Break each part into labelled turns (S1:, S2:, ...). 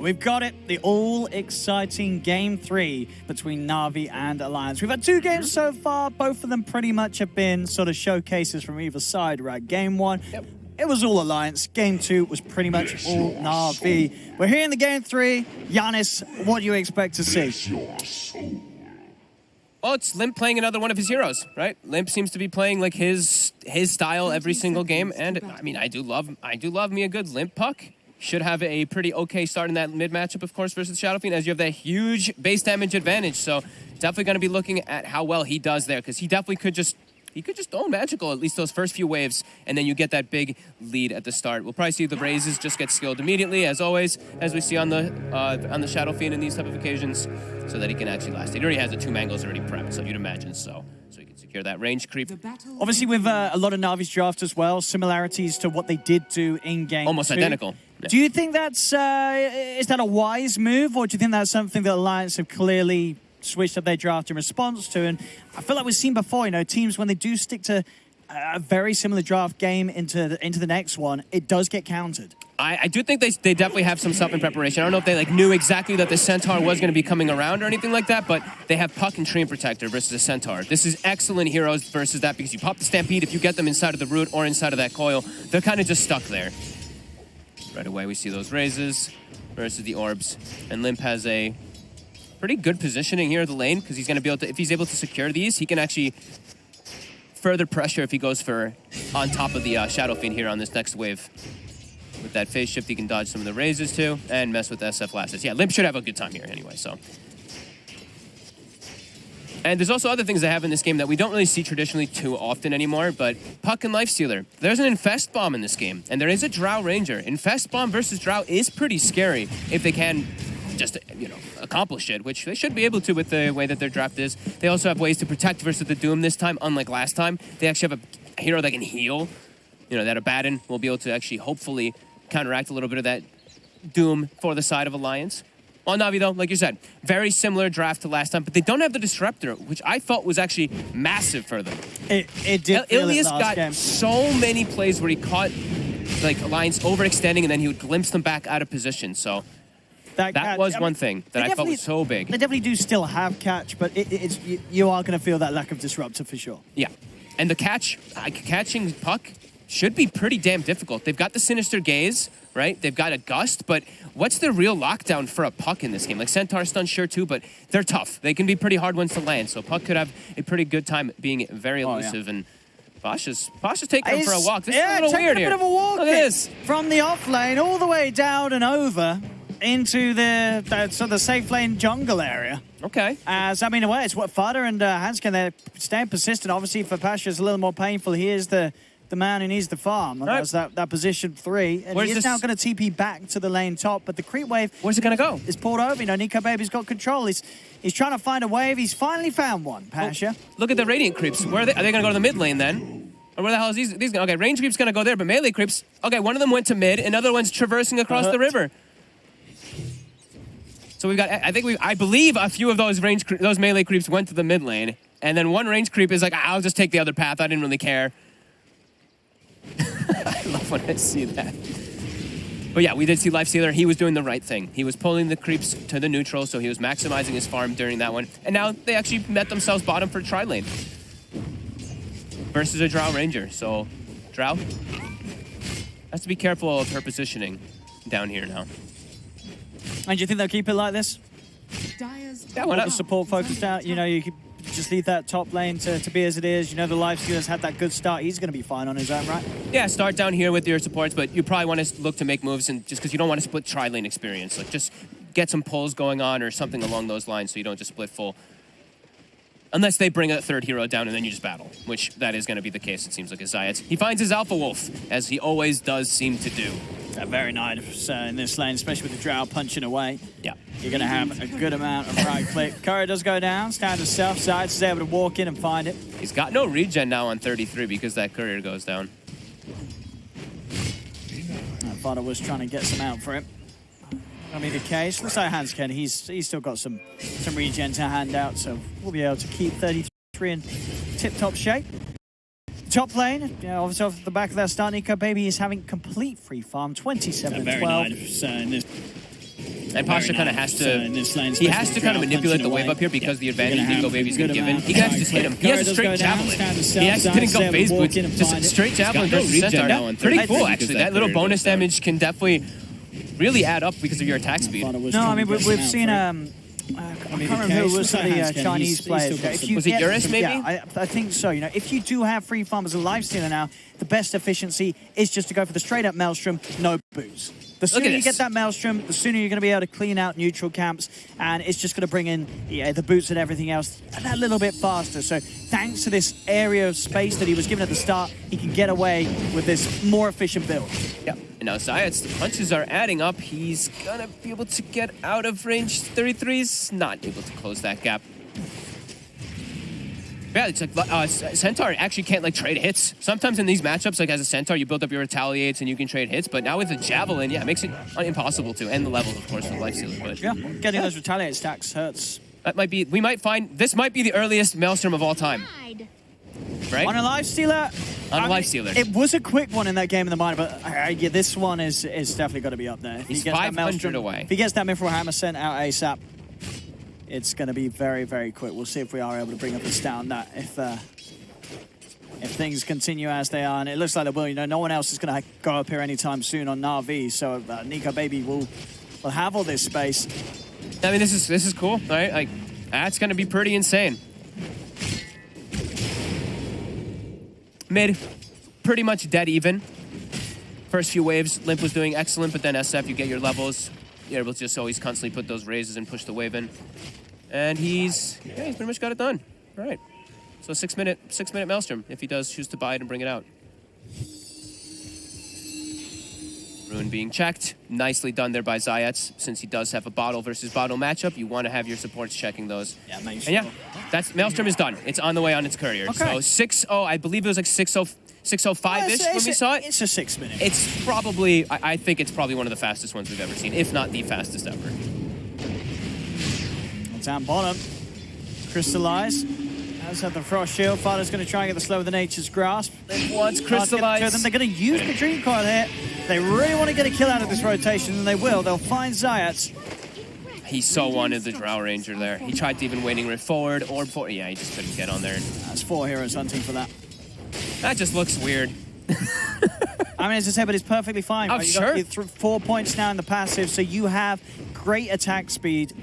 S1: we've got it. The all-exciting Game 3 between Na'Vi and Alliance. We've had 2 games so far. Both of them pretty much have been sort of showcases from either side, right? Game 1, it was all Alliance. Game 2 was pretty much all Na'Vi. We're here in the Game 3. Giannis, what do you expect to see?
S2: Well, it's Limp playing another one of his heroes, right? Limp seems to be playing like his style every single game, and I mean, I do love me a good Limp puck. Should have a pretty okay start in that mid matchup, of course, versus Shadow Fiend, as you have that huge base damage advantage. So definitely going to be looking at how well he does there, because he definitely could just own Magical at least those first few waves, and then you get that big lead at the start. We'll probably see the raises just get skilled immediately, as always, as we see on the Shadow Fiend in these type of occasions, so that he can actually last. He already has the 2 mangles already prepped, so you'd imagine so he can secure that range creep.
S1: Obviously, with a lot of Na'Vi's draft as well, similarities to what they did do in Game 2.
S2: Almost identical. Yeah.
S1: Do you think that's is that a wise move, or do you think that's something that Alliance have clearly switched up their draft in response to? And I feel like we've seen before, you know, teams when they do stick to a very similar draft game into the next one, it does get countered.
S2: I do think they definitely have some stuff in preparation. I don't know if they like knew exactly that the Centaur was going to be coming around or anything like that, but they have Puck and Treant Protector versus the Centaur. This is excellent heroes versus that, because you pop the Stampede, if you get them inside of the root or inside of that coil, they're kind of just stuck there. Right away we see those raises versus the orbs, and Limp has a pretty good positioning here at the lane, because he's going to be able to, if he's able to secure these, he can actually further pressure if he goes for on top of the Shadow Fiend here on this next wave. With that phase shift, he can dodge some of the raises too, and mess with SF Lasses. Yeah, Limp should have a good time here anyway, so. And there's also other things they have in this game that we don't really see traditionally too often anymore, but Puck and Lifestealer. There's an Infest Bomb in this game, and there is a Drow Ranger. Infest Bomb versus Drow is pretty scary if they can just, you know, accomplish it, which they should be able to with the way that their draft is. They also have ways to protect versus the Doom this time, unlike last time. They actually have a hero that can heal. You know, that Abaddon will be able to actually hopefully counteract a little bit of that Doom for the side of Alliance. Well, Na'Vi, though, like you said, very similar draft to last time, but they don't have the Disruptor, which I felt was actually massive for them.
S1: It did feel
S2: Ilias got
S1: game.
S2: so many plays where he caught like Alliance overextending, and then he would glimpse them back out of position, so that was one thing that I felt was so big.
S1: They definitely do still have catch, but you are going to feel that lack of Disruptor for sure.
S2: Yeah, and the catching Puck should be pretty damn difficult. They've got the Sinister Gaze, right? They've got a Gust, but what's the real lockdown for a Puck in this game? Like Centaur stun, sure too, but they're tough. They can be pretty hard ones to land, so Puck could have a pretty good time being very elusive. And Pasha's taking him for a walk. This is a little weird here.
S1: Look at a bit of a walk.
S2: Look at this.
S1: From the off lane all the way down and over into the sort of safe lane jungle area.
S2: Okay.
S1: As I mean, it's what Fada and Hanskin, they're staying persistent. Obviously, for Pasha, it's a little more painful. He is the man who needs the farm. Right. That's that position 3. And he is now going to TP back to the lane top, but the creep wave...
S2: Where's it going to go?
S1: Is poured over. You know, Nico Baby's got control. He's trying to find a wave. He's finally found one, Pasha.
S2: Oh, look at the Radiant creeps. Where are they? Are they going to go to the mid lane then? Or where the hell is these going? Okay, range creep's going to go there, but melee creeps... Okay, one of them went to mid, another one's traversing across the river. So we've got... I believe a few of those melee creeps went to the mid lane, and then one range creep is like, I'll just take the other path. I didn't really care. I love when I see that. But yeah, we did see Lifestealer. He was doing the right thing. He was pulling the creeps to the neutral, so he was maximizing his farm during that one. And now they actually met themselves bottom for tri lane versus a Drow Ranger. So Drow has to be careful of her positioning down here now.
S1: And do you think they'll keep it like this?
S2: Yeah, why not?
S1: The support focused out. You know, you could just leave that top lane to be as it is. You know, the Lifestealer's had that good start. He's going to be fine on his own, right?
S2: Yeah, start down here with your supports, but you probably want to look to make moves, and just because you don't want to split tri-lane experience. Like, just get some pulls going on or something along those lines so you don't just split full. Unless they bring a third hero down and then you just battle, which that is going to be the case, it seems like, as Zayat. He finds his Alpha Wolf, as he always does seem to do.
S1: Very nice in this lane, especially with the Drow punching away.
S2: Yeah.
S1: You're going to have a good amount of right click. Courier does go down, standard self. Zayat is able to walk in and find it.
S2: He's got no regen now on 33 because that Courier goes down.
S1: Fada was trying to get some out for him. That'll be the case. Looks like Hansken, he's still got some regen to hand out, so we'll be able to keep 33 in tip-top shape. Top lane, obviously off the back of that start, Nico Baby is having complete free farm, 27 and 12.
S2: And Pasha kind of has to, he has to kind of manipulate the wave up here because the advantage Nico Baby's been given. He can actually just hit him. He has a straight javelin. He actually didn't go phase boots, just straight javelin versus Centaur. Pretty cool, actually. That little bonus damage can definitely really add up because of your attack speed.
S1: No, I mean, we've seen, I can't remember who was the Chinese players.
S2: Was it Eurus, maybe?
S1: Yeah, I think so. You know, if you do have free farm as a lifestealer now, the best efficiency is just to go for the straight-up Maelstrom, no boots. The sooner you get that Maelstrom, the sooner you're going to be able to clean out neutral camps, and it's just going to bring in the boots and everything else a little bit faster. So thanks to this area of space that he was given at the start, he can get away with this more efficient build.
S2: Yep. And now Zayat's, the punches are adding up. He's going to be able to get out of range. 33's not able to close that gap. Yeah, it's like Centaur actually can't like trade hits. Sometimes in these matchups, like as a Centaur, you build up your retaliates and you can trade hits. But now with the Javelin, yeah, it makes it impossible to. And the levels, of course, with Lifestealer. But
S1: yeah, getting those retaliate stacks hurts.
S2: That might be, we might find, this might be the earliest Maelstrom of all time. Right?
S1: On a Lifestealer.
S2: On a Lifestealer.
S1: It was a quick one in that game in the minor, but yeah, this one is definitely got to be up there. If
S2: He's
S1: he gets
S2: 500 away.
S1: If he gets that Mithril Hammer sent out ASAP, it's going to be very, very quick. We'll see if we are able to bring up a stat on that. If things continue as they are, and it looks like they will, you know, no one else is going to go up here anytime soon on Na'Vi, so Nico Baby will have all this space.
S2: I mean, this is cool, right? Like, that's going to be pretty insane. Mid, pretty much dead even. First few waves, Limp was doing excellent, but then SF, you get your levels. You're able to just always constantly put those raises and push the wave in. And he's pretty much got it done. All right. So 6 minute Maelstrom if he does choose to buy it and bring it out. Ruin being checked. Nicely done there by Zayats. Since he does have a bottle versus bottle matchup, you want to have your supports checking those.
S1: Yeah, make sure.
S2: And yeah, that's Maelstrom is done. It's on the way on its courier.
S1: Okay.
S2: So 6-0, I believe it was like 6:05-ish when we saw it.
S1: It's a 6 minute.
S2: It's probably, I think it's probably one of the fastest ones we've ever seen, if not the fastest ever.
S1: Down bottom. Crystallize. Has had the Frost Shield. Father's going to try and get the Slow of the Nature's Grasp.
S2: Once Crystallize.
S1: They're going to use the Dream Coil here. They really want to get a kill out of this rotation, and they will. They'll find Zayats.
S2: He so wanted the Drow Ranger there. He tried to even waiting forward or before. Yeah, he just couldn't get on there.
S1: That's 4 heroes hunting for that.
S2: That just looks weird.
S1: I mean, as I said, but it's perfectly fine.
S2: Oh,
S1: right?
S2: sure.
S1: You got 4 points now in the passive, so you have great attack speed.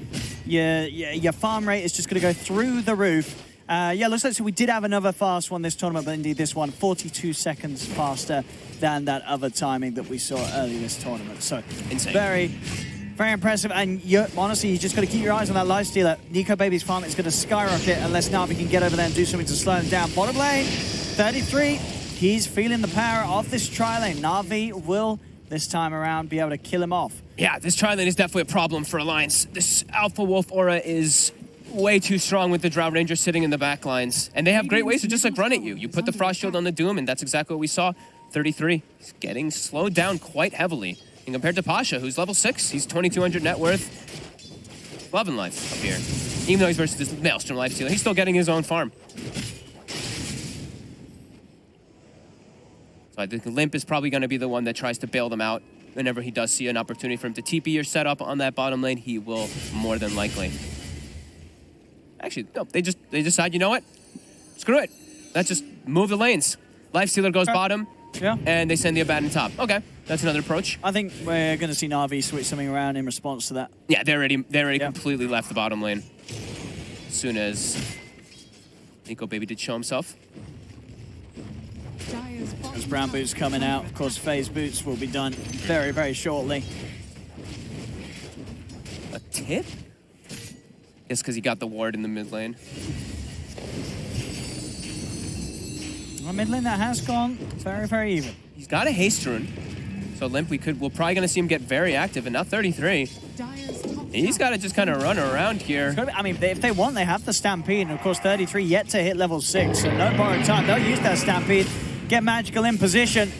S1: Your farm rate is just going to go through the roof. Yeah, looks like so we did have another fast one this tournament, but indeed this one 42 seconds faster than that other timing that we saw earlier this tournament. So
S2: insane.
S1: Very, very impressive. And honestly, you just got to keep your eyes on that Lifestealer. Nico Baby's farm is going to skyrocket unless Na'Vi can get over there and do something to slow him down. Bottom lane, 33. He's feeling the power of this tri-lane. Na'Vi will, this time around, be able to kill him off.
S2: Yeah, this tri-lane is definitely a problem for Alliance. This Alpha Wolf aura is way too strong with the Drow Ranger sitting in the back lines. And they have great ways to just like run at you. You put the Frost Shield on the Doom, and that's exactly what we saw. 33, he's getting slowed down quite heavily. And compared to Pasha, who's level 6, he's 2,200 net worth. Loving life up here. Even though he's versus this Maelstrom Lifestealer, he's still getting his own farm. So I think Limp is probably going to be the one that tries to bail them out. Whenever he does see an opportunity for him to TP or set up on that bottom lane, he will more than likely. Actually, no, they decide, you know what? Screw it. Let's just move the lanes. Lifestealer goes bottom, and they send the Abaddon top. Okay, that's another approach.
S1: I think we're going to see Na'Vi switch something around in response to that.
S2: Yeah, they already completely left the bottom lane. As soon as Nico Baby did show himself.
S1: As Brown Boots coming out, of course, Phase Boots will be done very, very shortly.
S2: A tip? It's because he got the ward in the mid lane.
S1: Well, mid lane that has gone very, very even.
S2: He's got a haste rune. So Limp, we're probably going to see him get very active, and now 33. He's got to just kind of run around here.
S1: I mean, if they want, they have the Stampede, and of course 33 yet to hit level 6, so no borrowed time. They'll use that Stampede, get Magical in position.